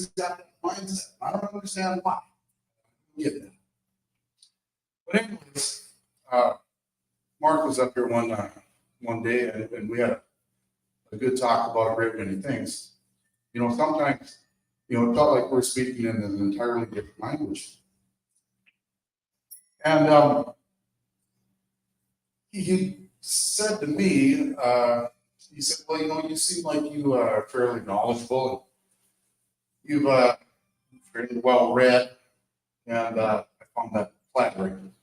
everybody's got that mindset. I don't understand why. I don't get that. But anyways, Mark was up here one day, and we had a good talk about a great many things. You know, sometimes, you know, it felt like we're speaking in an entirely different language. And he said to me, he said, well, you know, you seem like you are fairly knowledgeable, and you've fairly well read, and I found that flattering.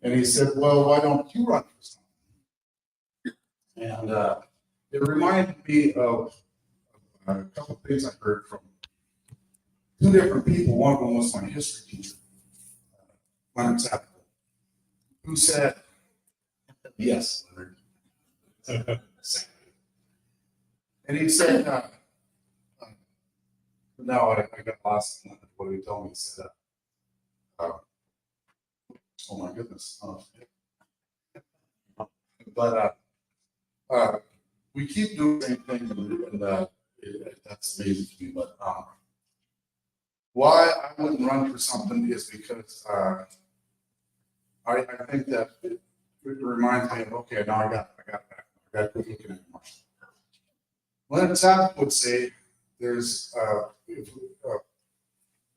And he said, well, why don't you run for something? And it reminded me of a couple of things I heard from two different people. One of them was my history teacher, Leonard Savage, who said, yes, Leonard. And he said, no, I got lost in what he told me. He said, oh my goodness. But we keep doing the same thing, and that's amazing to me. But why I wouldn't run for something is because I think that it reminds me of, okay, now I got to quit looking at Marshall. Leonard Savage would say there's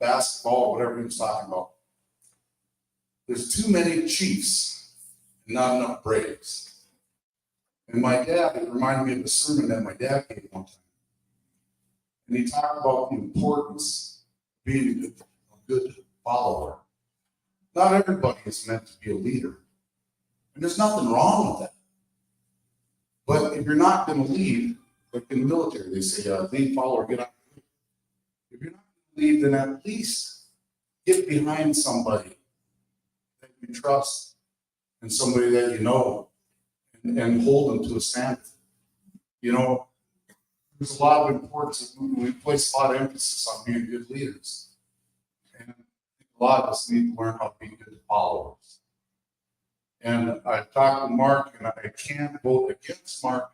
basketball, whatever he was talking about. There's too many Chiefs and not enough Braves. And my dad, it reminded me of a sermon that my dad gave one time. And he talked about the importance of being a good follower. Not everybody is meant to be a leader. And there's nothing wrong with that. But if you're not going to lead, like in the military, they say, lead, follow, or get out. If you're not going to lead, then at least get behind somebody that you trust and somebody that you know, and hold them to a standard. You know, there's a lot of importance. We place a lot of emphasis on being good leaders. And a lot of us need to learn how to be good followers. And I talked to Mark, and I can't vote against Mark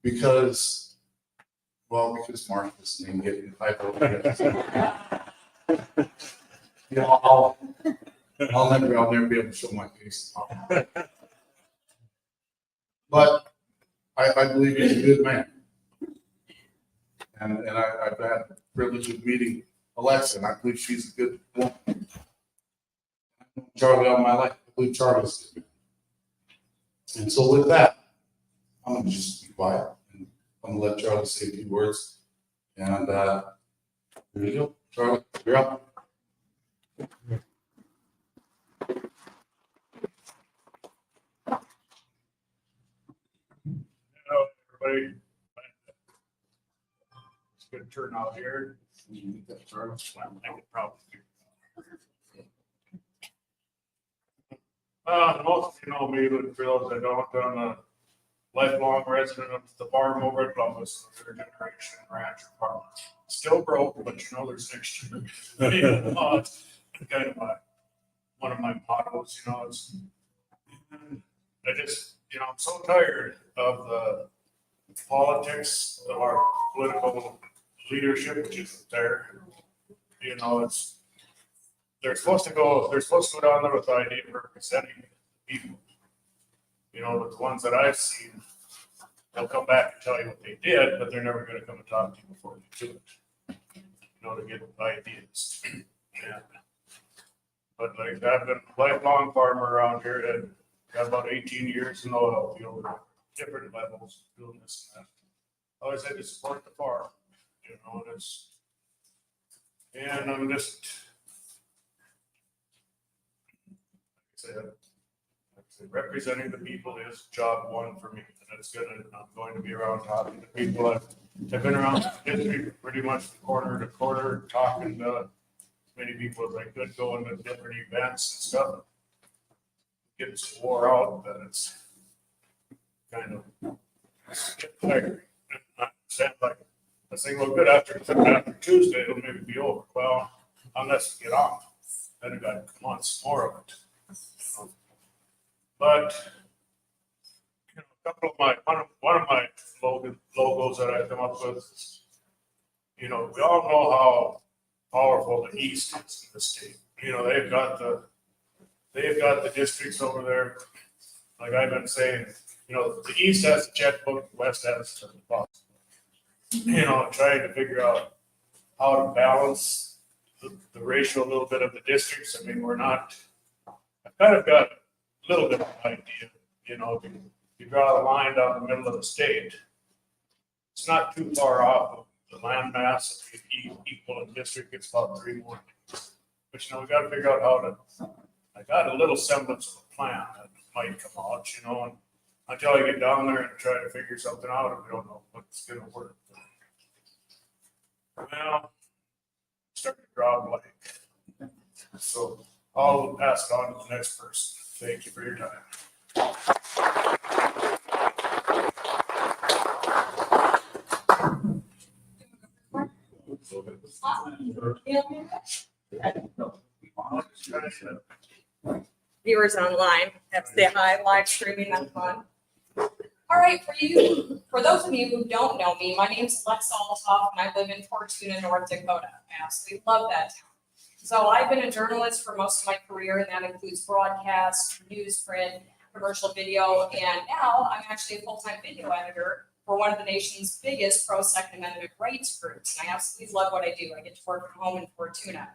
because Mark is named it. If I vote against him, you know, I'll never be able to show my face. But I believe he's a good man. And I've had the privilege of meeting Alexa, and I believe she's a good woman. I've known Charlie all my life. I believe Charlie's a good man. And so with that, I'm going to just be quiet, and I'm going to let Charlie say a few words. And here you go. Charlie, you're up. Hello, everybody. It's a good turnout here. I could probably do. Most of you know me, but for those that don't, I'm a lifelong resident of the farm over at Columbus, third generation rancher farmer. Still broke, but you know there's next year. It's kind of one of my mottos, you know. I'm so tired of the politics of our political leadership, which is there. You know, they're supposed to go down there with the idea of representing people. You know, but the ones that I've seen, they'll come back and tell you what they did, but they're never going to come and talk to you before they do it. You know, to get ideas. But like I've been a lifelong farmer around here, and got about 18 years in the oil field, different levels doing this and that. I always had to support the farm, you know, and I'm just, like I said, representing the people is job one for me, and it's good. And I'm going to be around talking to people. I've been around history pretty much corner to corner, talking to as many people as I could, going to different events and stuff. Getting wore out, but it's kind of tired. I sound like I think, well, good after Tuesday, it'll maybe be over. Well, unless we get off, then I got months more of it. But you know, a couple of one of my logos that I come up with, you know, we all know how powerful the East is in the state. You know, they've got the districts over there. Like I've been saying, you know, the East has the checkbook, the West has the box. You know, trying to figure out how to balance the ratio a little bit of the districts. I mean, I've kind of got a little bit of an idea, you know, if you draw a line down the middle of the state, it's not too far off of the land mass. If you equal in district, it's about 3 more. But, you know, we got to figure out how to, I got a little semblance of a plan that might come out, you know, and until I get down there and try to figure something out, I don't know what's going to work. Well, start to draw a blank. So I'll pass it on to the next person. Thank you for your time. Viewers online have to say hi, live streaming, that's fun. All right, for those of you who don't know me, my name's Lex Altoff and I live in Fortuna, North Dakota. I absolutely love that town. So I've been a journalist for most of my career, and that includes broadcast, newsprint, commercial video, and now I'm actually a full-time video editor for one of the nation's biggest pro-Second Amendment rights groups. And I absolutely love what I do. I get to work from home in Fortuna.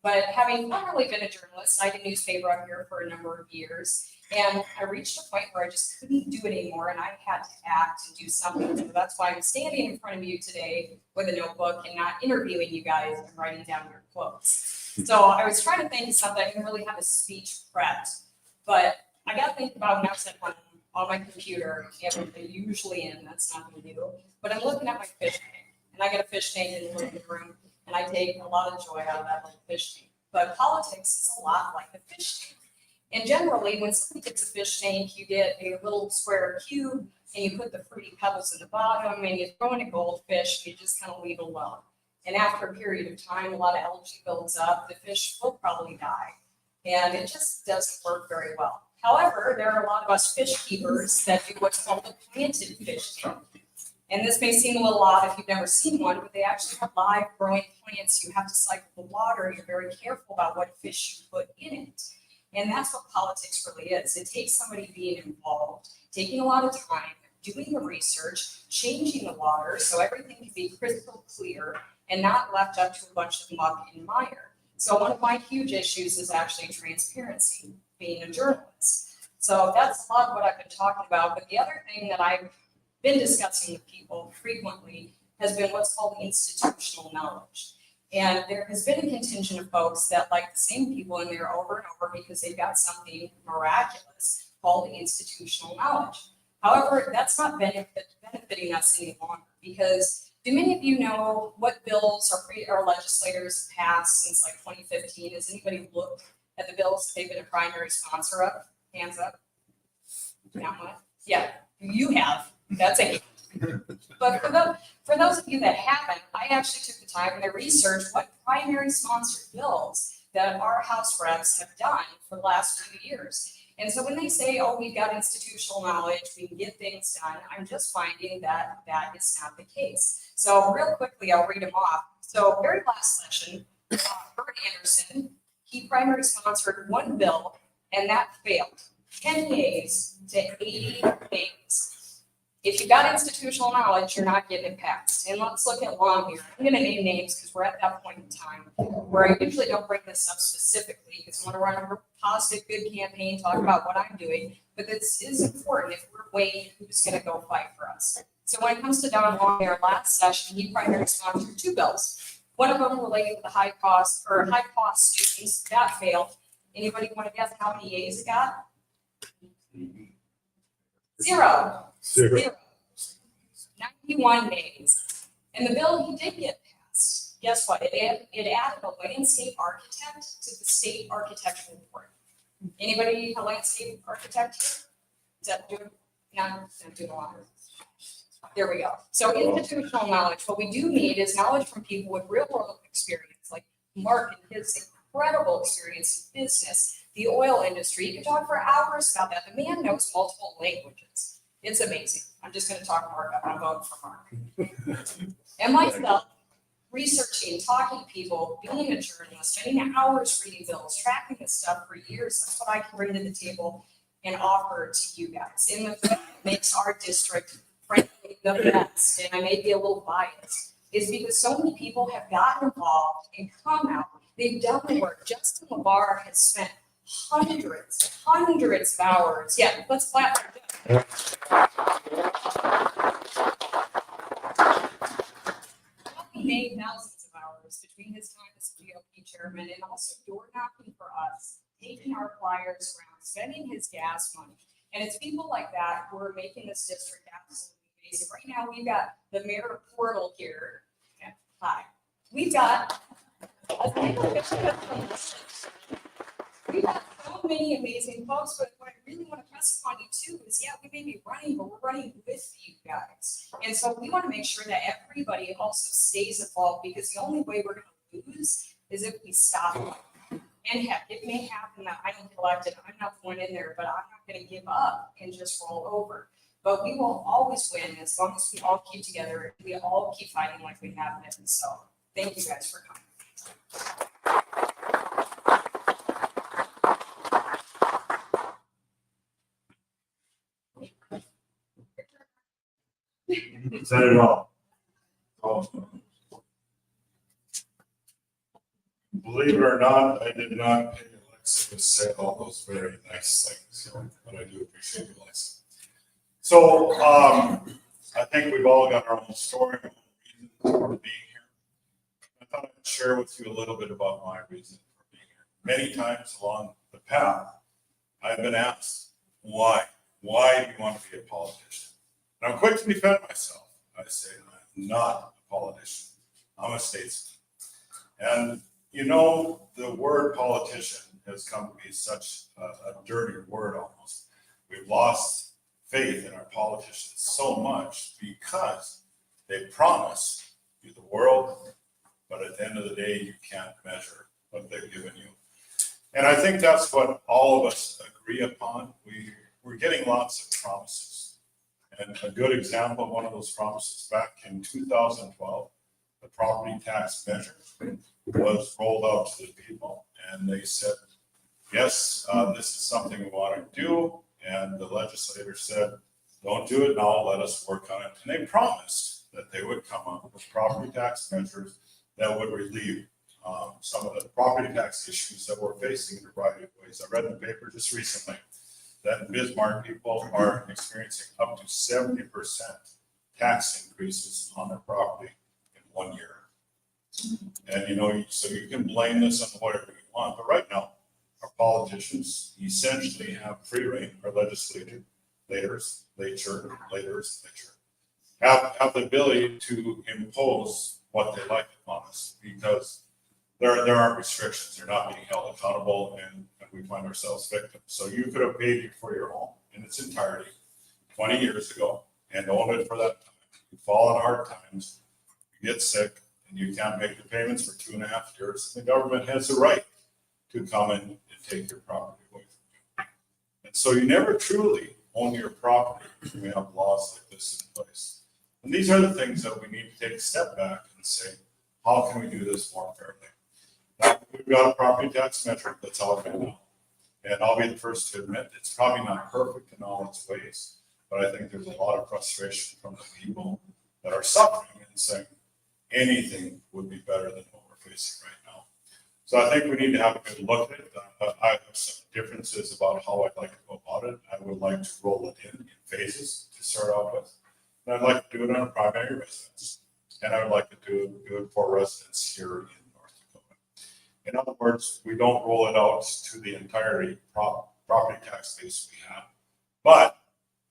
But having not really been a journalist, I did newspaper up here for a number of years. And I reached a point where I just couldn't do it anymore, and I had to act and do something. So that's why I'm standing in front of you today with a notebook and not interviewing you guys and writing down your quotes. So I was trying to think of something. I didn't really have a speech prepped, but I got to think about when I was at home on my computer, and I usually am, that's nothing new, but I'm looking at my fish tank, and I got a fish tank in the living room, and I take a lot of joy out of that little fish tank. But politics is a lot like a fish tank. And generally, when somebody gets a fish tank, you get a little square cube, and you put the fruity pebbles in the bottom, and you throw in a goldfish, and you just kind of leave it alone. And after a period of time, a lot of algae builds up, the fish will probably die. And it just doesn't work very well. However, there are a lot of us fish keepers that do what's called a planted fish tank. And this may seem a little odd if you've never seen one, but they actually have live growing plants. You have to cycle the water. You're very careful about what fish you put in it. And that's what politics really is. It takes somebody being involved, taking a lot of time, doing the research, changing the water so everything can be crystal clear and not left up to a bunch of muck and mire. So one of my huge issues is actually transparency, being a journalist. So that's a lot of what I've been talking about. But the other thing that I've been discussing with people frequently has been what's called institutional knowledge. And there has been a contingent of folks that like the same people in there over and over because they've got something miraculous called institutional knowledge. However, that's not benefiting us any longer, because do many of you know what bills our legislators passed since like 2015? Has anybody looked at the bills that they've been a primary sponsor of? Hands up. Not much. Yeah, you have. That's it. But for those of you that haven't, I actually took the time and I researched what primary sponsored bills that our House reps have done for the last few years. And so when they say, oh, we've got institutional knowledge, we can get things done, I'm just finding that that is not the case. So real quickly, I'll read them off. So very last session, Bert Anderson, he primary sponsored one bill, and that failed. 10 days to 80 days. If you've got institutional knowledge, you're not getting it passed. And let's look at Long here. I'm going to name names because we're at that point in time where I usually don't bring this up specifically because I want to run a positive, good campaign, talk about what I'm doing. But this is important if we're weighing who's going to go fight for us. So when it comes to Don Long here, last session, he primarily sponsored 2 bills. One of them related to the high cost students. That failed. Anybody want to guess how many yeas it got? Zero. 91 days. And the bill he did get passed, guess what? It added a landscape architect to the state architectural board. Anybody a landscape architect here? Is that doing? No, not doing a lot. There we go. So institutional knowledge. What we do need is knowledge from people with real world experience, like Mark and his incredible experience in business, the oil industry. You can talk for hours about that. The man knows multiple languages. It's amazing. I'm just going to talk Mark up. I'm voting for Mark. And myself, researching, talking to people, being a journalist, spending hours reading bills, tracking this stuff for years. That's what I can bring to the table and offer to you guys. And the thing that makes our district, frankly, the best, and I may be a little biased, is because so many people have gotten involved and come out. They've done the work. Justin LeBar has spent hundreds of hours. Yeah, let's clap for him. He made thousands of hours between his time as GOP chairman and also door knocking for us, taking our flyers around, spending his gas money. And it's people like that who are making this district absolutely amazing. Right now, we've got the mayor portal here. Yeah, hi. We've got we've got so many amazing folks, but what I really want to press upon you too is, yeah, we may be running, but we're running with you guys. And so we want to make sure that everybody also stays involved, because the only way we're going to lose is if we stop. And heck, it may happen that I don't get elected. I'm not going in there, but I'm not going to give up and just roll over. But we will always win as long as we all keep together. We all keep fighting like we have been. So thank you guys for coming. Said it all. Believe it or not, I did not pay Alexa to say all those very nice things, but I do appreciate you, Alexa. So, I think we've all got our own story, our own reasons for being here. I thought I'd share with you a little bit about my reason for being here. Many times along the path, I've been asked, why? Why do you want to be a politician? And I'm quick to defend myself. I say, I'm not a politician. I'm a statesman. And you know, the word politician has come to be such a dirty word almost. We've lost faith in our politicians so much because they promise you the world, but at the end of the day, you can't measure what they've given you. And I think that's what all of us agree upon. We're getting lots of promises. And a good example of one of those promises back in 2012, the property tax measure was rolled out to the people, and they said, yes, this is something we want to do. And the legislator said, don't do it now, let us work on it. And they promised that they would come up with property tax measures that would relieve some of the property tax issues that we're facing in a variety of ways. I read in the paper just recently that in Bismarck, people are experiencing up to 70% tax increases on their property in 1 year. And you know, so you can blame this on whatever you want, but right now, our politicians essentially have free reign. Our legislators have the ability to impose what they like upon us, because there aren't restrictions. They're not being held accountable, and we find ourselves victims. So you could have paid for your home in its entirety 20 years ago and owned it for that time. You fall on hard times, you get sick, and you can't make the payments for 2.5 years. The government has the right to come in and take your property away from you. And so you never truly own your property when we have laws like this in place. And these are the things that we need to take a step back and say, how can we do this more fairly? Now, we've got a property tax metric that's out there now. And I'll be the first to admit it's probably not perfect in all its ways, but I think there's a lot of frustration from the people that are suffering and saying anything would be better than what we're facing right now. So I think we need to have a good look at it. I have some differences about how I'd like to go about it. I would like to roll it in phases to start out with. And I'd like to do it on a primary residence. And I would like to do it for residents here in North Dakota. In other words, we don't roll it out to the entirety property tax base we have, but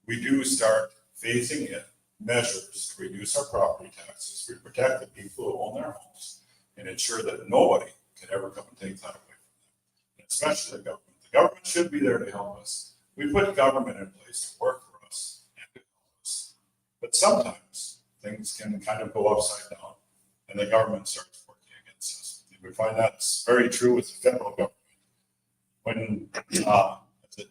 we do start phasing in measures to reduce our property taxes. We protect the people who own their homes and ensure that nobody can ever come and take that away from them, especially the government. The government should be there to help us. We put government in place to work for us and to help us. But sometimes things can kind of go upside down and the government starts working against us. And we find that's very true with the federal government. When as the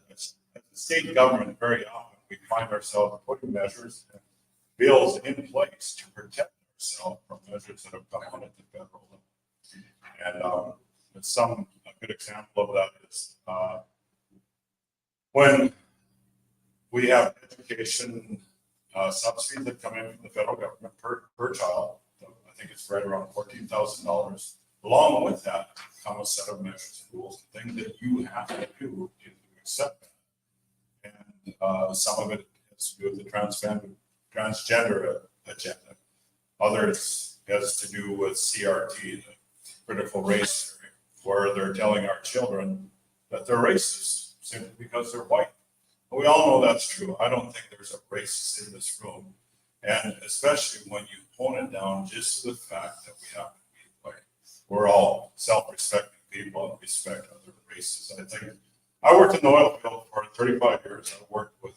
state government, very often we find ourselves putting measures and bills in place to protect yourself from measures that have come on at the federal level. And a good example of that is when we have education subsidies that come in from the federal government per child. I think it's right around $14,000. Along with that come a set of measures and rules and things that you have to do to accept that. And some of it has to do with the transgender agenda. Others has to do with CRT, the critical race theory, where they're telling our children that they're racist simply because they're white. We all know that's true. I don't think there's a racist in this room. And especially when you hone it down just to the fact that we happen to be white. We're all self-respecting people and respect other races. I think I worked in the oil field for 35 years. I worked with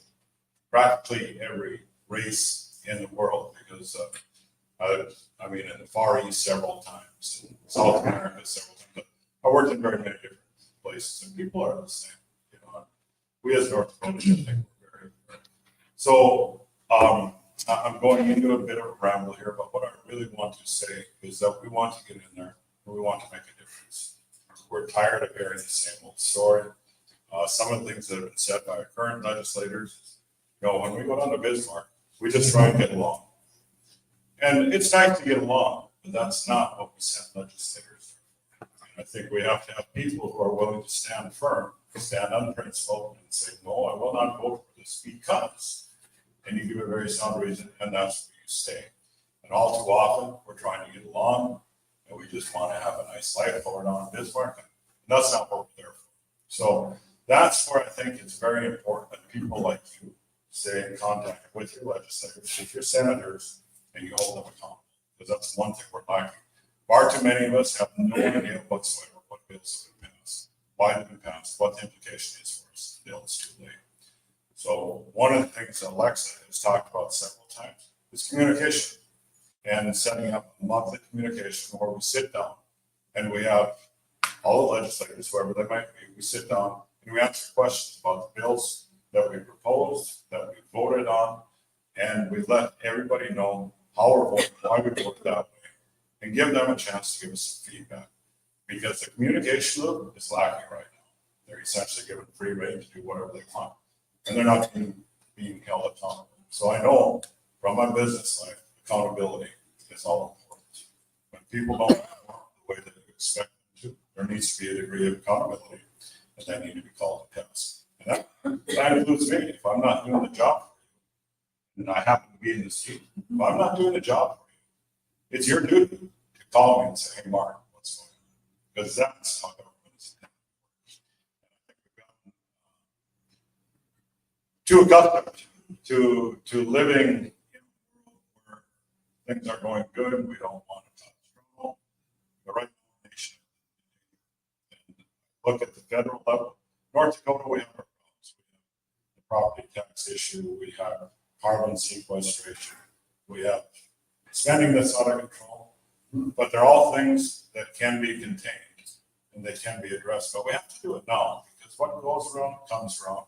practically every race in the world because I mean, in the Far East several times, in South America several times. But I worked in very many different places and people are the same. We as North Dakota, I think we're very different. So I'm going into a bit of a ramble here, but what I really want to say is that we want to get in there and we want to make a difference. We're tired of hearing the same old story. Some of the things that have been said by our current legislators, when we go down to Bismarck, we just try and get along. And it's nice to get along, but that's not what we sent legislators for. I think we have to have people who are willing to stand firm, stand unprincipled, and say, no, I will not vote for this because, and you give a very sound reason, and that's where you stay. And all too often, we're trying to get along, and we just want to have a nice life over down in Bismarck, and that's not what we're there for. So that's where I think it's very important that people like you stay in contact with your legislators, with your senators, and you hold them accountable, because that's one thing we're lacking. Far too many of us have no idea whatsoever what bills have been passed, why they've been passed, what the implication is for us. The bill is too late. So one of the things that Alexa has talked about several times is communication and setting up a monthly communication where we sit down and we have all the legislators, whoever they might be, we sit down and we answer questions about the bills that we proposed, that we voted on, and we let everybody know how we're voting, why we voted that way, and give them a chance to give us some feedback. Because the communication loop is lacking right now. They're essentially given free rein to do whatever they want, and they're not being held accountable. So I know from my business life, accountability is all important. When people don't perform the way that you expect them to, there needs to be a degree of accountability, and they need to be called to task. And that includes me. If I'm not doing the job for you, and I happen to be in the seat, if I'm not doing the job for you, it's your duty to call me and say, hey, Mark, what's going on? Because that's how government is. I think we've gotten too accustomed to living in a world where things are going good and we don't want to cause trouble. The right nation. And look at the federal level. North Dakota, we have our problems. We have the property tax issue. We have carbon sequestration. We have spending that's out of control. But they're all things that can be contained and they can be addressed. But we have to do it now because what goes around comes around.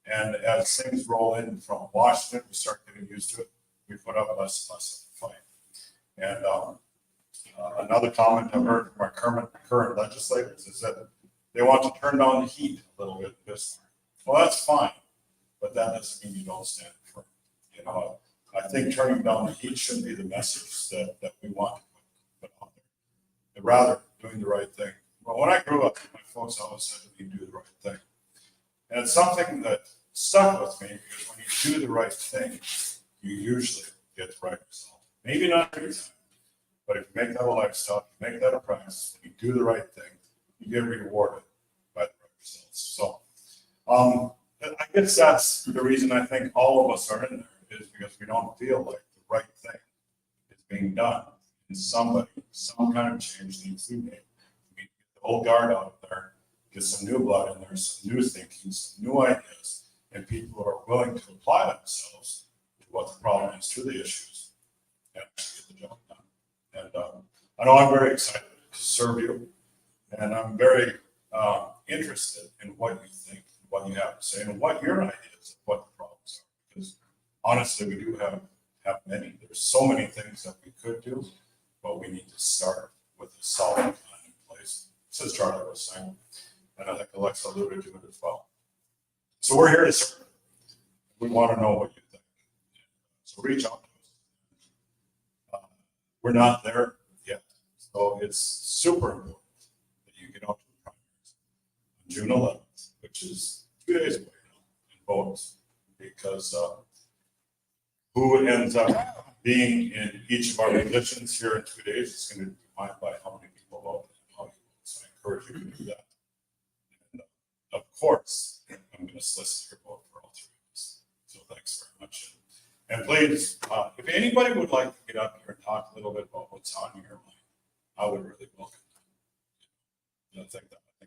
And as things roll in from Washington, we start getting used to it. We put up less and less of a fight. And another comment I've heard from our current legislators is that they want to turn down the heat a little bit this time. Well, that's fine, but that doesn't mean you don't stand firm. I think turning down the heat should be the message that we want to put out there. And rather doing the right thing. Well, when I grew up, my folks always said to me, do the right thing. And it's something that stuck with me because when you do the right thing, you usually get the right result. Maybe not every time, but if you make that a lifestyle, you make that a practice, you do the right thing, you get rewarded by the right results. So I guess that's the reason I think all of us are in there is because we don't feel like the right thing is being done. And some kind of change needs to be made. We get the old guard out of there, get some new blood in there, some new thinking, some new ideas, and people who are willing to apply themselves to what the problem is, to the issues, and actually get the job done. And I know I'm very excited to serve you, and I'm very interested in what you think, what you have to say, and what your ideas of what the problems are. Because honestly, we do have have many. There's so many things that we could do, but we need to start with a solid plan in place, as Charlie was saying. And I think Alexa alluded to it as well. So we're here to serve. We want to know what you think. So reach out to us. We're not there yet. So it's super important that you get out to the primaries on June 11th, which is 2 days away now, and vote, because who ends up being in each of our positions here in 2 days is going to be defined by how many people vote and how you vote. So I encourage you to do that. And of course, I'm going to solicit your vote for all three of us. So thanks very much. And please, if anybody would like to get up here and talk a little bit about what's on your mind, I would really welcome that. I think that would be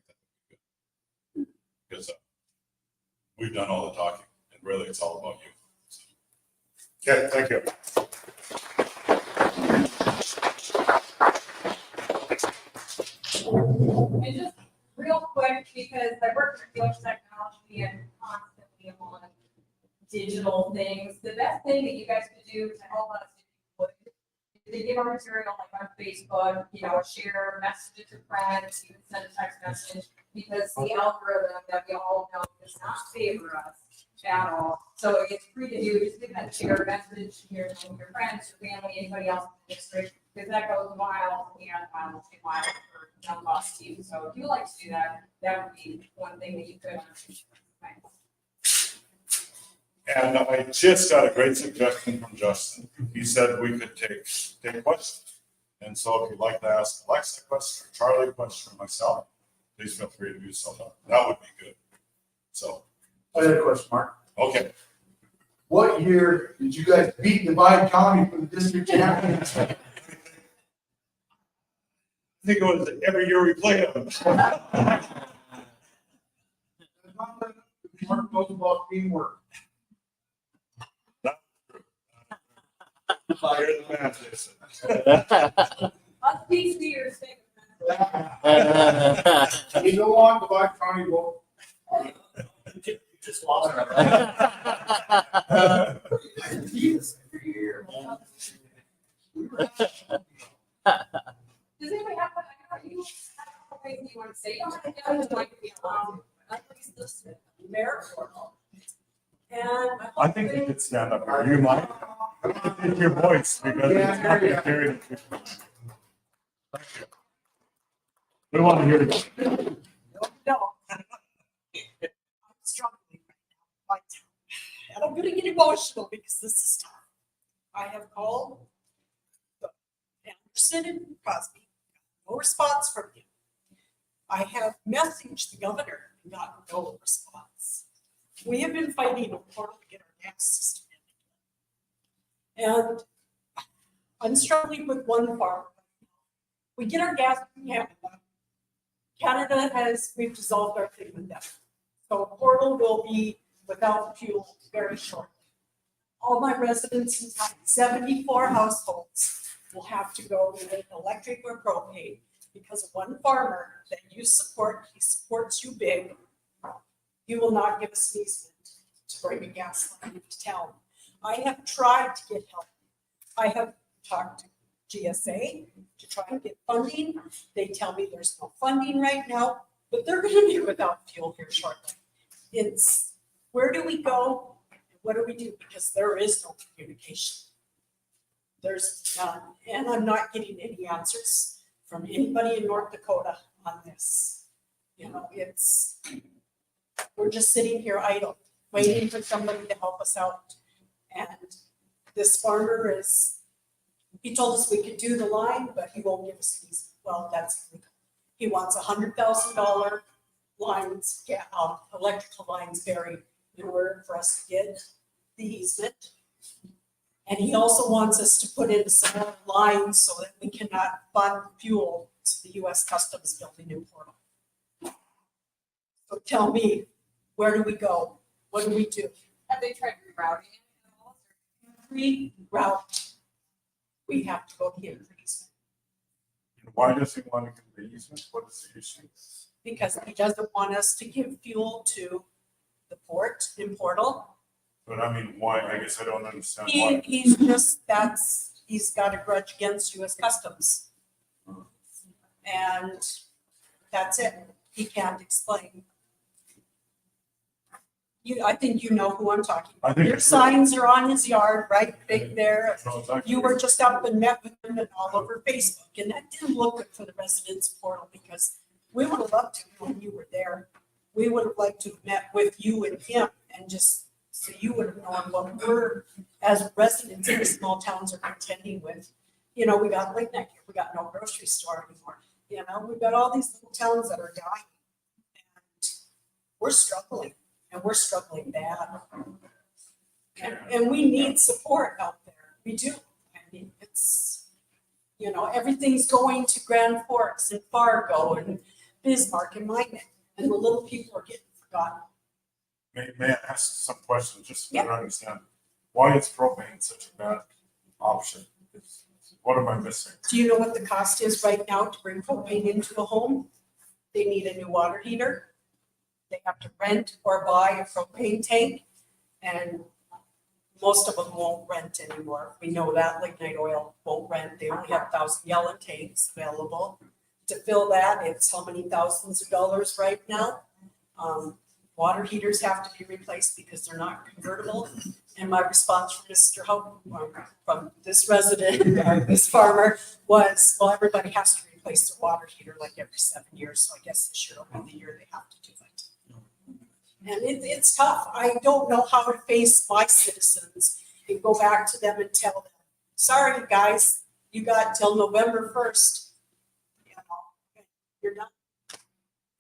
good. Because we've done all the talking, and really it's all about you. So. Okay, thank you. And just real quick, because I work for field technology and constantly on digital things, the best thing that you guys could do to help us is to give our material like on Facebook, you know, share, message it to friends, you can send a text message, because the algorithm that we all know does not favor us at all. So it's free to do, just give that share message here to your friends, your family, anybody else in the district, because that goes miles and miles and miles for young boss too. So if you like to do that, that would be one thing that you could. Thanks. And I just got a great suggestion from Justin. He said we could take questions. And so if you'd like to ask Alexa a question, or Charlie a question, or myself, please feel free to do so. That would be good. So. I had a question, Mark. Okay. What year did you guys beat Divide County for the district championship? I think it was every year we played them. Mark knows about teamwork. You're the man, Jason. I'll speak to your statement. You don't want Divide County vote. Just lost her. Yes, every year. Does anybody have, you want to say, I would like to be I use this mayor portal. And I think you could stand up here. You might. It's your voice because it's not carried. Thank you. We want to hear you. no. I'm struggling right now. And I'm gonna get emotional because this is tough. I have called Anderson and Crosby, no response from you. I have messaged the governor, got no response. We have been fighting a portal to get our gas system in. And I'm struggling with one farm. We get our gas from Canada. Canada we've dissolved our thing with them. So portal will be without fuel very shortly. All my residents in town, 74 households, will have to go with an electric or propane because one farmer that you support, he supports you big. You will not give us an easement to bring a gas line into town. I have tried to get help. I have talked to GSA to try and get funding. They tell me there's no funding right now, but they're going to be without fuel here shortly. It's where do we go? What do we do? Because there is no communication. There's none. And I'm not getting any answers from anybody in North Dakota on this. You know, we're just sitting here idle, waiting for somebody to help us out. And this farmer he told us we could do the line, but he won't give us these. Well, that's illegal. He wants $100,000 lines, electrical lines buried in order for us to get the easement. And he also wants us to put in some more lines so that we cannot fund fuel to the U.S. Customs building new portal. So tell me, where do we go? What do we do? Have they tried rerouting it at all? Reroute. We have to go to the easement Why does he want to give the easement? What is the issue? because he doesn't want us to give fuel to the port in Portal But I mean, why, I guess I don't understand He, why. he's just, he's got a grudge against US Customs. And that's it. He can't explain. I think you know who I'm talking I about. think Your it's- signs are on his yard, right, big there. No, it's actually- You were just up and met with him and all over Facebook, and that didn't look good for the residents portal, because we would have loved to when you were there. We would have liked to have met with you and him, and just, so you would have known what we're, as residents in the small towns, are contending with. You know, we got Lignite here, we got no grocery store anymore, you know, we've got all these little towns that are dying. And we're struggling, and we're struggling bad. And we need support out there, we do. I mean, it's, you know, everything's going to Grand Forks and Fargo and Bismarck and Minot, and the little people are getting forgotten. May I ask some questions, just so I Yeah. understand? Why is propane such a bad option? What am I missing? Do you know what the cost is right now to bring propane into a home? They need a new water heater. They have to rent or buy a propane tank, and most of them won't rent anymore. We know that. Lignite Oil won't rent. They only have 1,000 gallon tanks available. To fill that, it's how many thousands of dollars right now? Water heaters have to be replaced because they're not convertible. And my response from Mr. Hope, from this resident, this farmer, was, well, everybody has to replace their water heater like every 7 years. So I guess this year will be the year they have to do it. And it's tough. I don't know how to face my citizens and go back to them and tell them, sorry, guys, you got till November 1st. You know, you're done.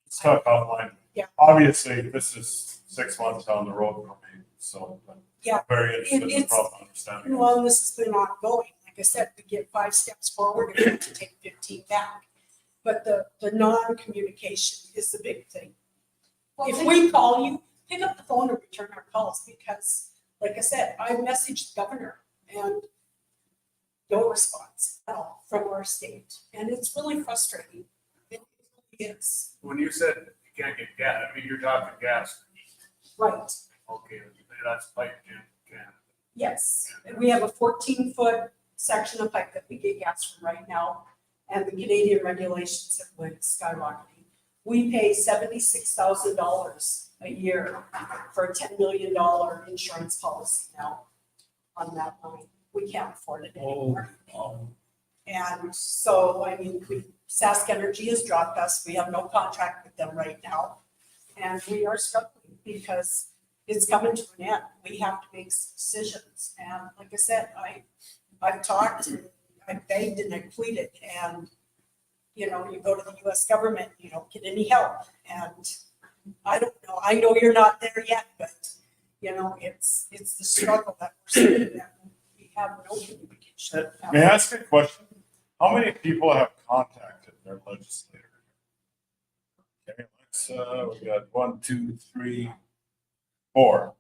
It's tough outline. Yeah. Obviously, this is 6 months down the road for me, so I'm Yeah. very interested in It's- problem understanding. Well, this has been ongoing. Like I said, we get 5 steps forward and we have to take 15 back. But the non-communication is the big thing. If we call you, pick up the phone and return our calls, because like I said, I messaged the governor and no response at all from our state. And it's really frustrating. It really is. When you said you can't get gas, I mean, you're talking gas. Right. Okay, that's piped in, can. Yes, and we have a 14-foot section of pipe that we get gas from right now, and the Canadian regulations have went skyrocketing. We pay $76,000 a year for a $10 million insurance policy now on that line. We can't afford it anymore. And so, I mean, Sask Energy has dropped us. We have no contract with them right now. And we are struggling because it's coming to an end. We have to make some decisions. And like I said, I've talked, and I begged and I pleaded, and, you know, you go to the US government, you don't get any help. And I don't know, I know you're not there yet, but, you know, it's the struggle that we're seeing, that we have no communication. May I ask a question? How many people have contacted their legislator? Okay, we got 1, 2, 3, 4.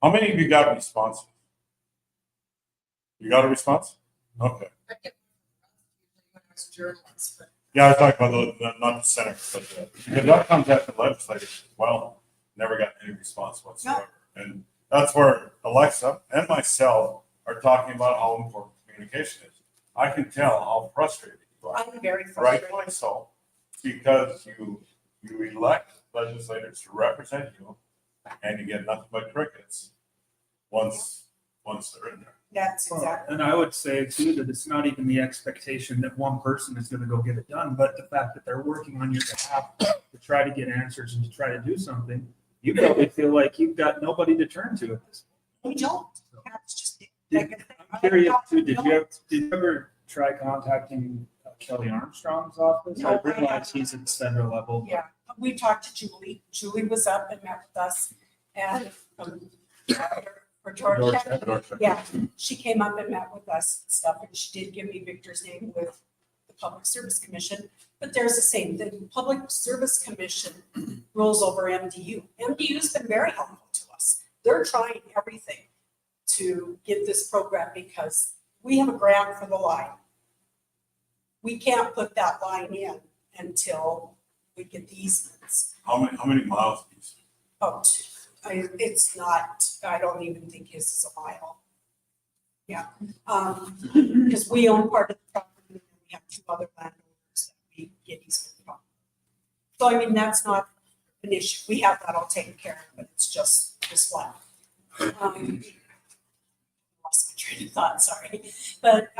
How many of you got responses? You got a response? Okay. Yeah, I was talking about not the senator, but because I've contacted legislators as well, never got any response whatsoever. And that's where Alexa and myself are talking about how important communication is. I can tell how frustrated you are, I'm very frustrated. rightfully so, because you elect legislators to represent you, and you get nothing but crickets once they're in there. That's exactly. And I would say too, that it's not even the expectation that one person is gonna go get it done, but the fact that they're working on your behalf to try to get answers and to try to do something. You probably feel like you've got nobody to turn to at this We don't. That's just. point. I'm curious too, did you ever try contacting Kelly Armstrong's office? No, I I realize haven't. he's at the federal level. but- Yeah, we talked to Julie. Julie was up and met with us, and for Georgia. Yeah, she came up and met with us and stuff, and she did give me Victor's name with the Public Service Commission. But there's the same thing. Public Service Commission rolls over MDU. MDU's been very helpful to us. They're trying everything to get this program because we have a grant for the line. We can't put that line in until we get the easements How many miles do you say? out It's not, I don't even think his is a mile. Yeah, because we own part of the property and we have two other landowners that we get easement from. So I mean, that's not an issue. We have that all taken care of, but it's just this one. Lost my train of thought, sorry. But,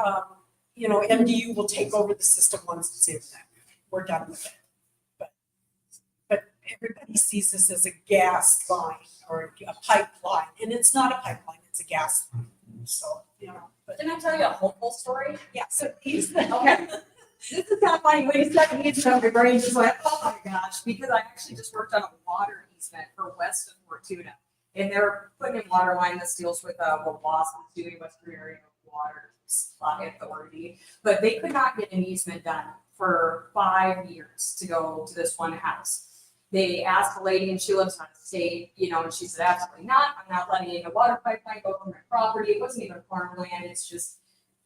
you know, MDU will take over the system once it's in there. We're done with it. But everybody sees this as a gas line or a pipeline, and it's not a pipeline, it's a gas line. So, you know, but Can I tell you a hopeful story? yeah, so he's, Okay. This is kind of funny. When he said easement, my brain just went, oh my gosh, because I actually just worked on a water easement for west of Fortuna. And they're putting in water line that deals with what Boston's doing, Western Area Water Supply Authority. But they could not get an easement done for 5 years to go to this one house. They asked a lady, and she lives out of state, you know, and she said, absolutely not. I'm not letting a water pipeline go from my property. It wasn't even farmland. It's just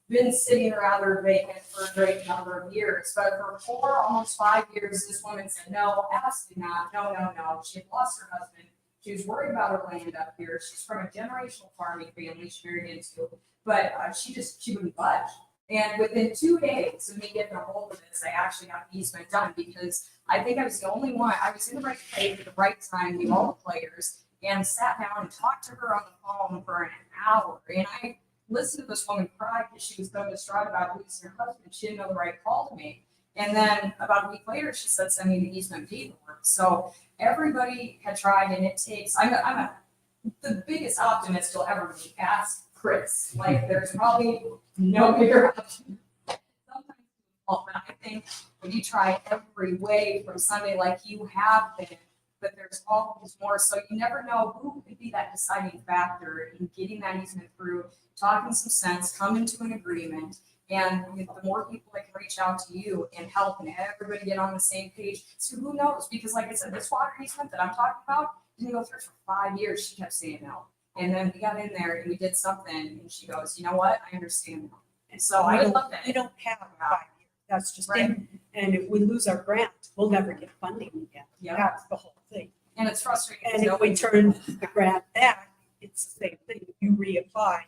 been sitting rather vacant for a great number of years. But for 4, almost 5 years, this woman said, no, absolutely not. No. She had lost her husband. She was worried about her land up here. She's from a generational farming family she married into, but she wouldn't budge. And within 2 days of me getting a hold of this, I actually got the easement done because I think I was the only one. I was in the right place at the right time, knew all the players, and sat down and talked to her on the phone for an hour. And I listened to this woman cry because she was so distraught about losing her husband. She didn't know the right call to make. And then about a week later, she said, send me the easement paperwork. So everybody had tried, and it takes, the biggest optimist you'll ever meet. Ask Chris. Like, there's probably no bigger option. Sometimes, but I think when you try every way from Sunday like you have been, but there's always more. So you never know who could be that deciding factor in getting that easement through, talking some sense, coming to an agreement. And the more people that can reach out to you and help and everybody get on the same page. So who knows? Because like I said, this water easement that I'm talking about didn't go through for 5 years. She kept saying no. And then we got in there and we did something and she goes, you know what? I understand now. And so I would love that. we don't have 5 years. That's just Right. it. And if we lose our grant, we'll never get funding again. Yeah. That's the whole thing. And it's frustrating. And if we turn the grant back, it's the same thing. You reapply,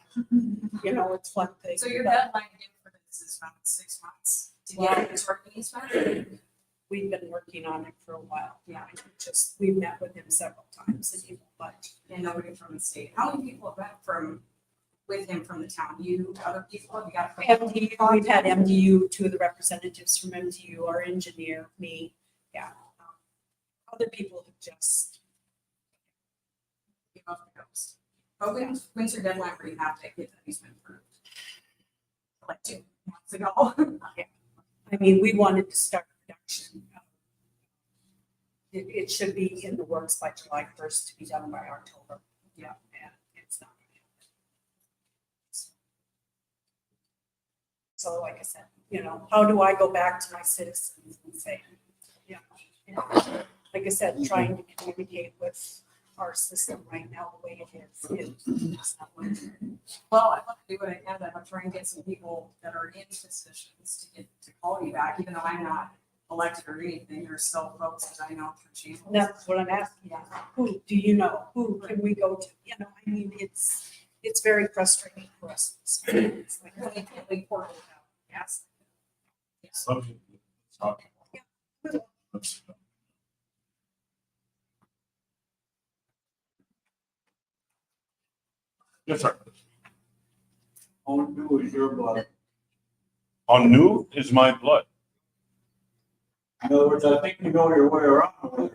you know, it's one thing. So your But deadline again for this is about 6 months to get this working easement? we've been working on it for a while. Yeah. We've met with him several times and he won't budge. And nobody from the state. How many people have met with him from the town? You, other people? Have you got? MDU, we've had MDU, 2 of the representatives from MDU, our engineer, me, yeah. Other people have just, Off the coast. But when's your deadline where you have to get that easement approved? Like 2 months ago. I mean, we wanted to start production. It should be in the works by July 1st to be done by October. Yeah, and it's not. So like I said, you know, how do I go back to my citizens and say, yeah, like I said, trying to communicate with our system right now, the way it is, it's not working. Well, I'd love to do what I can to try and get some people that are in positions to call you back, even though I'm not elected or anything. There's still folks that I know through channels. That's what I'm asking. Yeah. Who do you know? Who can we go to? You know, I mean, it's very frustrating for us. It's like, Really can't leave portal without gas. Something to talk about. Let's- Yes, sir. How new is your blood? How new is my blood? In other words, I think you know your way around.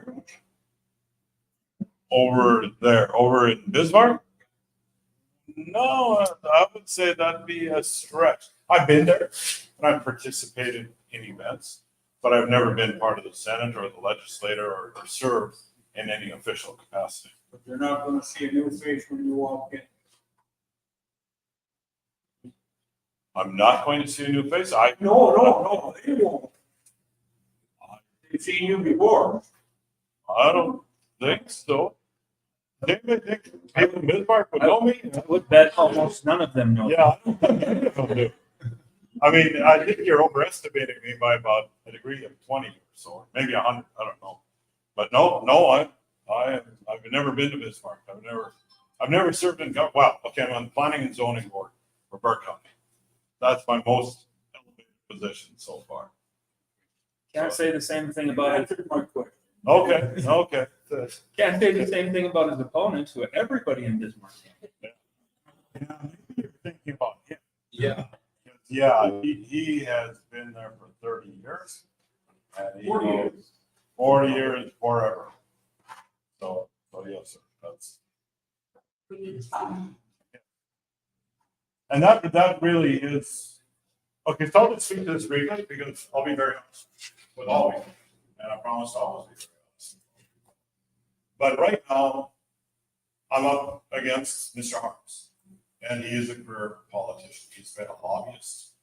Over there, over in Bismarck? No, I would say that'd be a stretch. I've been there and I've participated in events, but I've never been part of the Senate or the legislature or served in any official capacity. But you're not gonna see a new face when you walk in. I'm not going to see a new face. No, they won't. They've seen you before. I don't think so. They may think people in Bismarck would know me. I would bet almost none of them know. Yeah, I don't think any of them do. I mean, I think you're overestimating me by about a degree of 20 or so, maybe 100. I don't know. But no, I've never been to Bismarck. I've never served in government. Well, okay, I'm on the planning and zoning board for Burke County. That's my most elevated position so far. Can't say the same thing about it. Okay. Can't say the same thing about his opponents, who everybody in Bismarck. Yeah, maybe you're thinking about him. Yeah. Yeah, he has been there for 30 years. And he 40 years. knows 40 years forever. So yes, sir, that's. And that really is, okay, so I'll just speak to this briefly because I'll be very honest with all of you. And I promise I'll always be very honest. But right now, I'm up against Mr. Harms. And he is a career politician. He's been a lobbyist.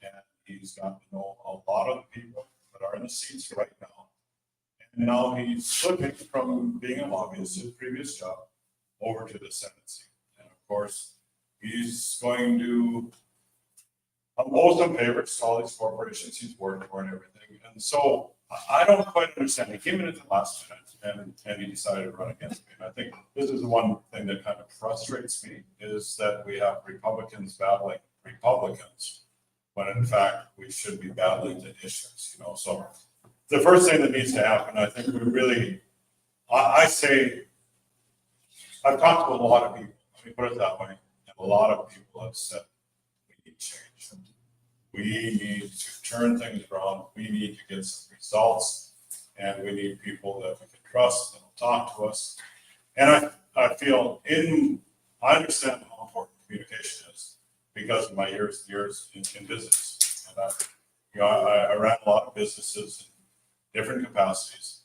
And he's gotten to know a lot of the people that are in the seats right now. And now he's flipping from being a lobbyist, his previous job, over to the Senate seat. And of course, he's going to owe some favors to all these corporations he's worked for and everything. And so I don't quite understand. He came in at the last minute and he decided to run against me. And I think this is the one thing that kind of frustrates me is that we have Republicans battling Republicans, when in fact we should be battling the issues, you know. So the first thing that needs to happen, I think we really, I say, I've talked to a lot of people, let me put it that way, and a lot of people have said we need change. We need to turn things around. We need to get some results, and we need people that we can trust that will talk to us. And I feel I understand how important communication is because of my years in business. And I ran a lot of businesses in different capacities,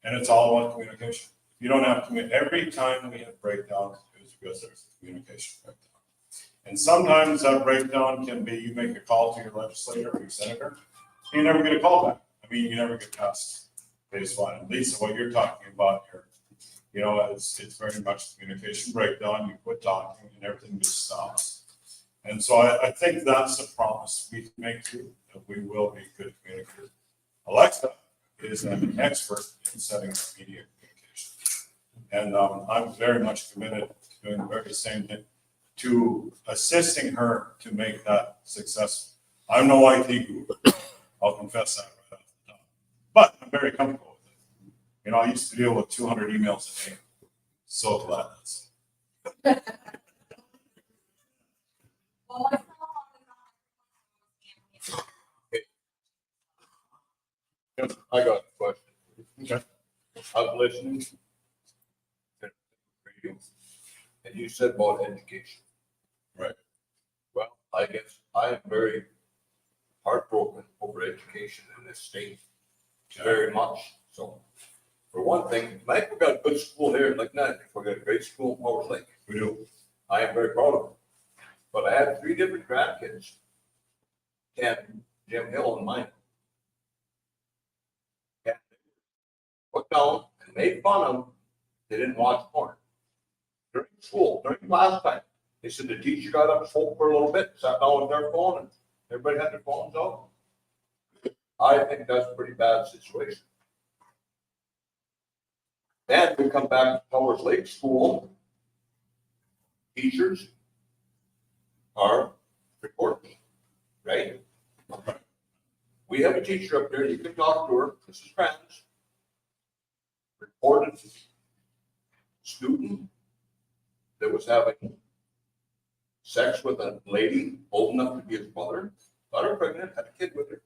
and it's all about communication. You don't have to, every time we have breakdowns, it's because there's a communication breakdown. And sometimes that breakdown can be you make a call to your legislator or your senator, and you never get a call back. I mean, you never get past phase one. And Lisa, what you're talking about here, you know, it's very much communication breakdown. You quit talking and everything just stops. And so I think that's the promise we can make to you, that we will be good communicators. Alexa is an expert in setting up media communication. And I'm very much committed to doing the very same thing, to assisting her to make that successful. I'm no IT guru. I'll confess that right off the top. But I'm very comfortable with it. You know, I used to deal with 200 emails a day. So glad that's. Well, my I got a question. Okay. I was listening to the radio, and you said about education. Right. Well, I guess I am very heartbroken over education in this state, very much. So, for one thing, Mike, we got a good school here, like that. We got a great school in Powers Lake. We do. I am very proud of it. But I had 3 different grandkids, and Jim Hill and mine. And they looked down and made fun of them. They didn't watch porn. During school, during class time, they said the teacher got up, spoke for a little bit, sat down with their phone, and everybody had their phones out. I think that's a pretty bad situation. Then we come back to Powers Lake School. Teachers are reporters, right? We have a teacher up there, you can talk to her, Mrs. Kranz. Reported student that was having sex with a lady old enough to be his mother, got her pregnant, had a kid with her.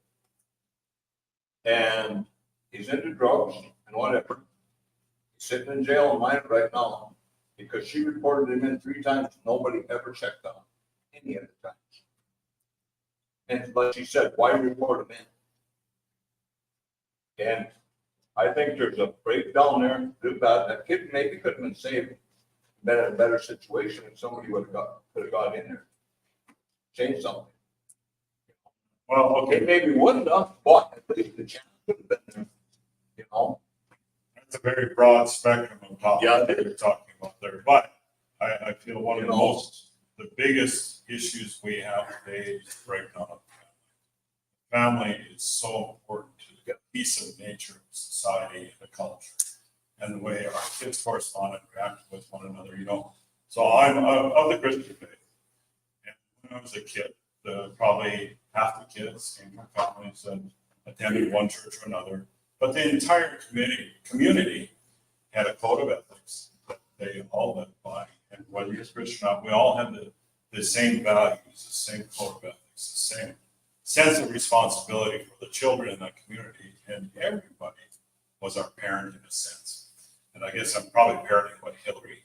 And he's into drugs and whatever. He's sitting in jail in mine right now because she reported him in 3 times. Nobody ever checked on him any of the times. And but she said, why report him in? And I think there's a breakdown there. That kid maybe could have been saved, been in a better situation if somebody could have got in there. Changed something. Well, okay. It maybe wouldn't have, but at least the chance could have been there. You know? That's a very broad spectrum of topics Yeah, that you're talking about there. But I feel one of the biggest issues we have today is the breakdown of family. Family is so important to the cohesive nature of society and the culture. and the way our kids correspond and react with one another, you know. So I'm of the Christian faith. And when I was a kid, probably half the kids came from families and attended one church or another, but the entire community had a code of ethics that they all lived by. And whether you're Christian or not, we all had the same values, the same code of ethics, the same sense of responsibility for the children in that community, and everybody was our parent in a sense. And I guess I'm probably parroting what Hillary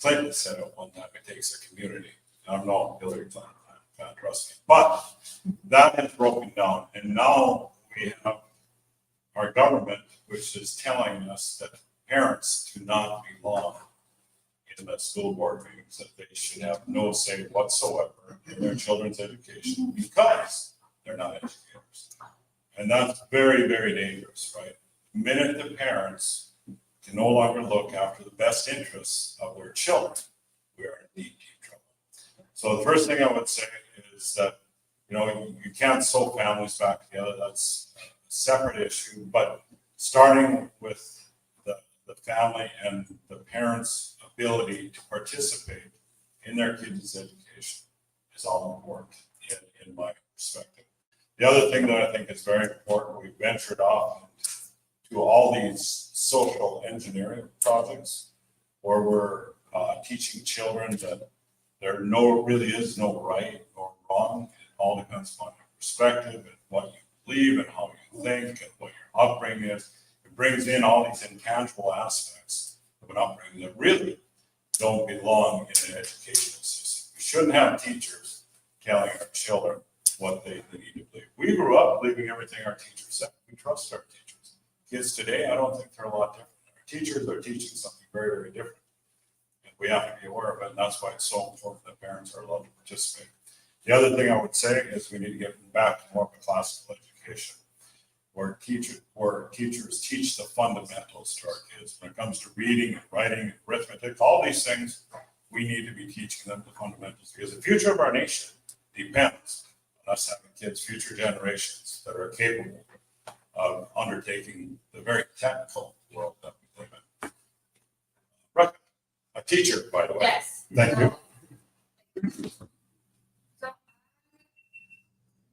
Clinton said at one time, it takes a community. I don't know, Hillary Clinton, I can't trust me. But that has broken down, and now we have our government, which is telling us that parents do not belong in the school board meetings, that they should have no say whatsoever in their children's education because they're not educators. And that's very, very dangerous, right? The minute the parents can no longer look after the best interests of their children, we are in deep, deep trouble. So the first thing I would say is that, you know, you can't sew families back together. That's a separate issue, but starting with the family and the parents' ability to participate in their kids' education is all important in my perspective. The other thing that I think is very important, we ventured off to all these social engineering projects where we're teaching children that there really is no right or wrong. It all depends upon your perspective and what you believe and how you think and what your upbringing is. It brings in all these intangible aspects of an upbringing that really don't belong in an educational system. We shouldn't have teachers telling our children what they need to believe. We grew up believing everything our teachers said. We trust our teachers. Kids today, I don't think they're a lot different. Our teachers are teaching something very, very different. And we have to be aware of it, and that's why it's so important that parents are allowed to participate. The other thing I would say is we need to get back to more of a classical education, where teachers teach the fundamentals to our kids. When it comes to reading and writing and arithmetic, all these things, we need to be teaching them the fundamentals, because the future of our nation depends on us having kids, future generations that are capable of undertaking the very technical world that we live in. Right. A teacher, by the way. Yes. Thank you. So,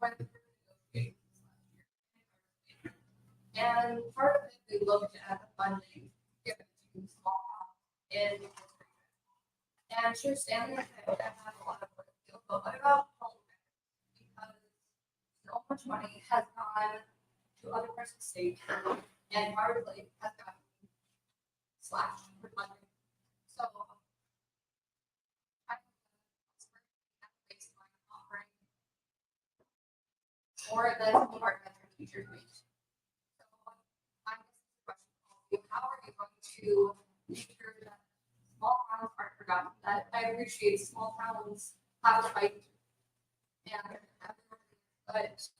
went through negotiations last year. And part of it, we looked at the funding given to small towns in the district. And she was standing there, and I had a lot of work to do, but what about home? Because so much money has gone to other parts of the state, and hardly has gotten slashed for funding. So I baseline offering or the part that your teachers make. So I guess the question for you, how are you going to make sure that small towns aren't forgotten? That I appreciate small towns have to fight and but if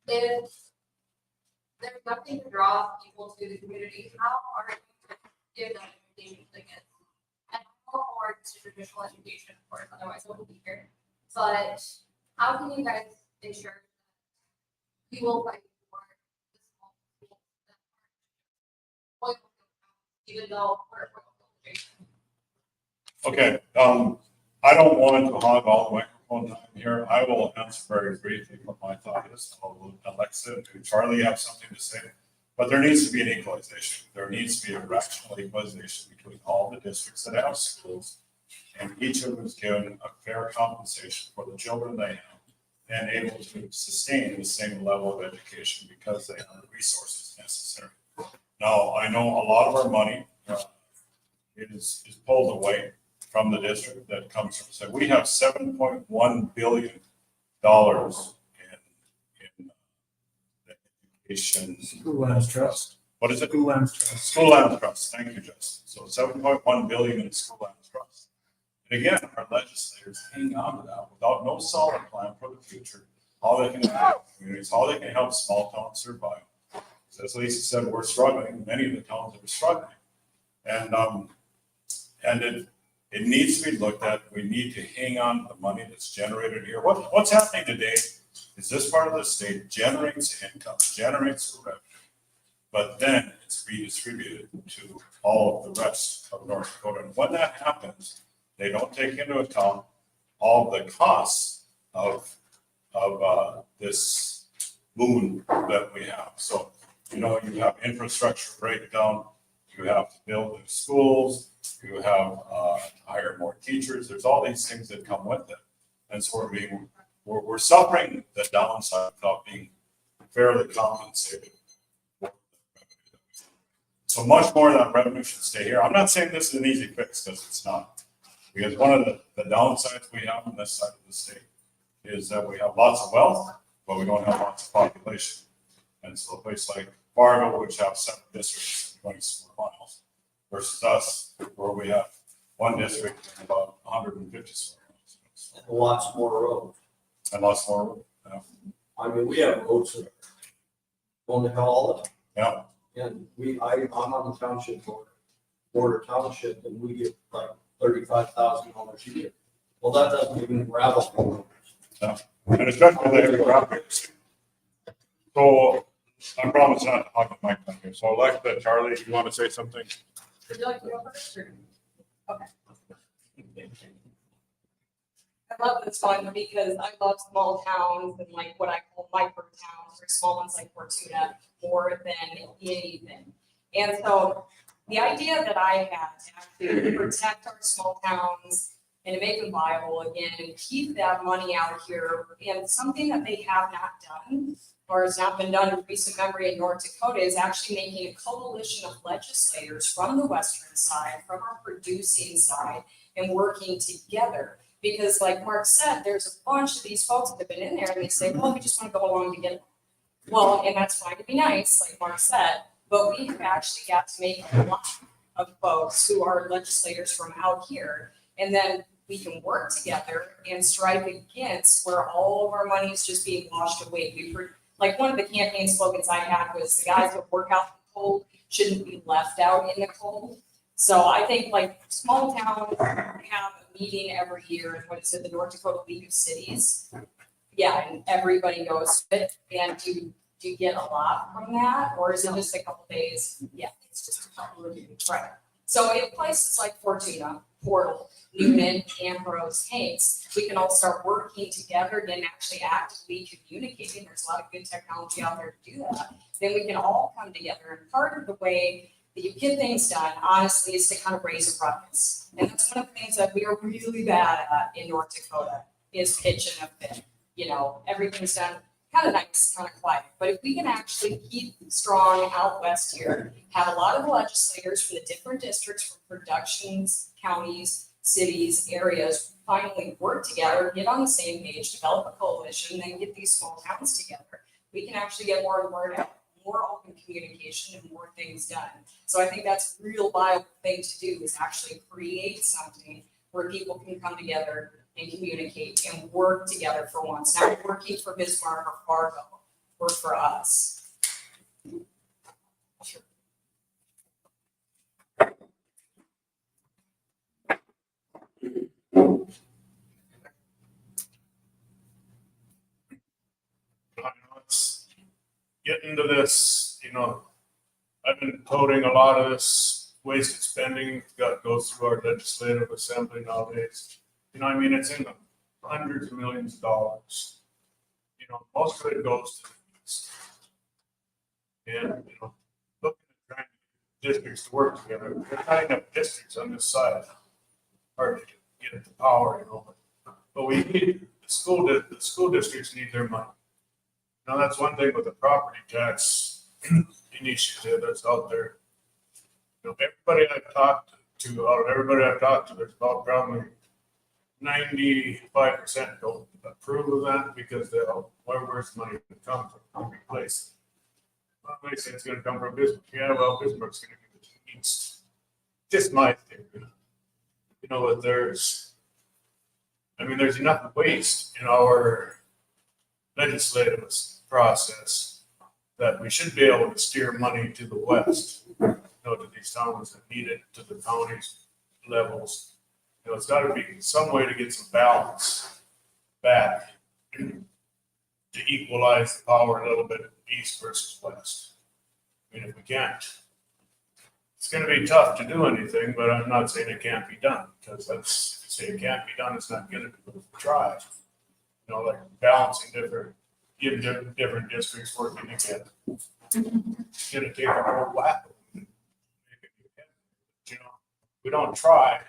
there's nothing to draw people to the community, how are you going to give them education again? And I'm all for traditional education, of course, otherwise I wouldn't be here. But how can you guys ensure that we will fight for the small schools that aren't even though we're Okay, I don't want to hog all the microphone time here. I will answer very briefly what my thought is. I'll Alexa and Charlie have something to say. But there needs to be an equalization. There needs to be a rational equalization between all the districts that have schools, and each of them is given a fair compensation for the children they have and able to sustain the same level of education because they have the resources necessary. Now, I know a lot of our money is pulled away from the district that comes from, so we have $7.1 billion in the education. School Lands Trust. What is it? School Lands Trust. School Lands Trust, thank you, Justin. So $7.1 billion in School Lands Trust. And again, our legislators hang on to that without no solid plan for the future, how they can help communities, how they can help small towns survive. So as Lisa said, we're struggling, many of the towns are struggling. And it needs to be looked at. We need to hang on to the money that's generated here. What's happening today is this part of the state generates income, generates revenue. but then it's redistributed to all of the rest of North Dakota. And when that happens, they don't take into account all the costs of this boon that we have. So, you know, you have infrastructure breakdown, you have to build new schools, you have hire more teachers. There's all these things that come with it. And so we're suffering the downside without being fairly compensated. So much more of that revenue should stay here. I'm not saying this is an easy fix, because it's not. Because one of the downsides we have on this side of the state is that we have lots of wealth, but we don't have lots of population. And so a place like Fargo, which have 7 districts and 20 square miles, versus us, where we have 1 district and about 150 square miles. And lots more roads. And lots more, I mean, we have roads that are going to hell all the time. yeah. And I'm on the township board, Border Township, and we get like $35,000 a year. Well, that doesn't even gravel. And especially the heavy traffic. So I promise not to hog the mic down here. So Alexa, Charlie, you want to say something? Would you like to go first? Or- Okay. I love this one because I love small towns and like what I call micro towns or small ones like Fortuna more than anything. And so the idea that I had to actually protect our small towns and to make them viable again and keep that money out here, and something that they have not done or has not been done in recent memory in North Dakota is actually making a coalition of legislators from the western side, from our producing side, and working together. Because like Mark said, there's a bunch of these folks that have been in there and they say, well, we just want to go along to get along. Well, and that's fine to be nice, like Mark said, but we have actually got to make a lot of folks who are legislators from out here. And then we can work together and strive against where all of our money is just being washed away. Like one of the campaign slogans I had was the guys that work out in the cold shouldn't be left out in the cold. So I think like small towns have a meeting every year, and what is it, the North Dakota League of Cities? Yeah, and everybody goes to it. And do you get a lot from that, or is it just a couple days? Yeah, it's just a couple of days, right? So in places like Fortuna, Portal, Newman, Ambrose, Hanks, we can all start working together and actually actively communicating. There's a lot of good technology out there to do that. Then we can all come together. And part of the way that you get things done, honestly, is to kind of raise a ruckus. And that's one of the things that we are really bad at in North Dakota is pitch and a fit. You know, everything's done kind of nice, kind of quiet. But if we can actually keep strong out west here, have a lot of legislators from the different districts, from productions, counties, cities, areas, finally work together, get on the same page, develop a coalition, then get these small towns together, we can actually get more word out, more open communication, and more things done. So I think that's a real viable thing to do, is actually create something where people can come together and communicate and work together for once. Not working for Bismarck or Fargo, work for us. Sure. Let's get into this, you know, I've been toting a lot of this wasted spending that goes through our legislative assembly nowadays. You know, I mean, it's in the hundreds of millions of dollars. You know, most of it goes to the east. And, you know, looking at trying to get districts to work together, there's not enough districts on this side. Hard to get it to power, you know, but we need, the school districts need their money. Now, that's one thing with the property tax initiative that's out there. You know, everybody I've talked to, out of everybody I've talked to, there's about probably 95% don't approve of that because they'll, where's the money going to come from? How many places? Well, they say it's going to come from Bismarck. Yeah, well, Bismarck's going to give it to the east. Just my theory. You know, that there's enough waste in our legislative process that we should be able to steer money to the west, you know, to these towns that need it, to the counties levels. You know, it's got to be some way to get some balance back to equalize the power a little bit east versus west. mean, if we can't, it's gonna be tough to do anything, but I'm not saying it can't be done, because that's, if you say it can't be done, it's not gonna be tried. You know, like balancing different districts working together. It's gonna take a whole lap. You know, we don't try,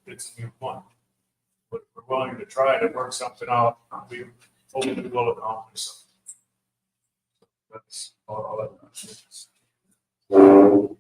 it's a new one. But if we're willing to try to work something out, we hopefully will accomplish something. That's all that.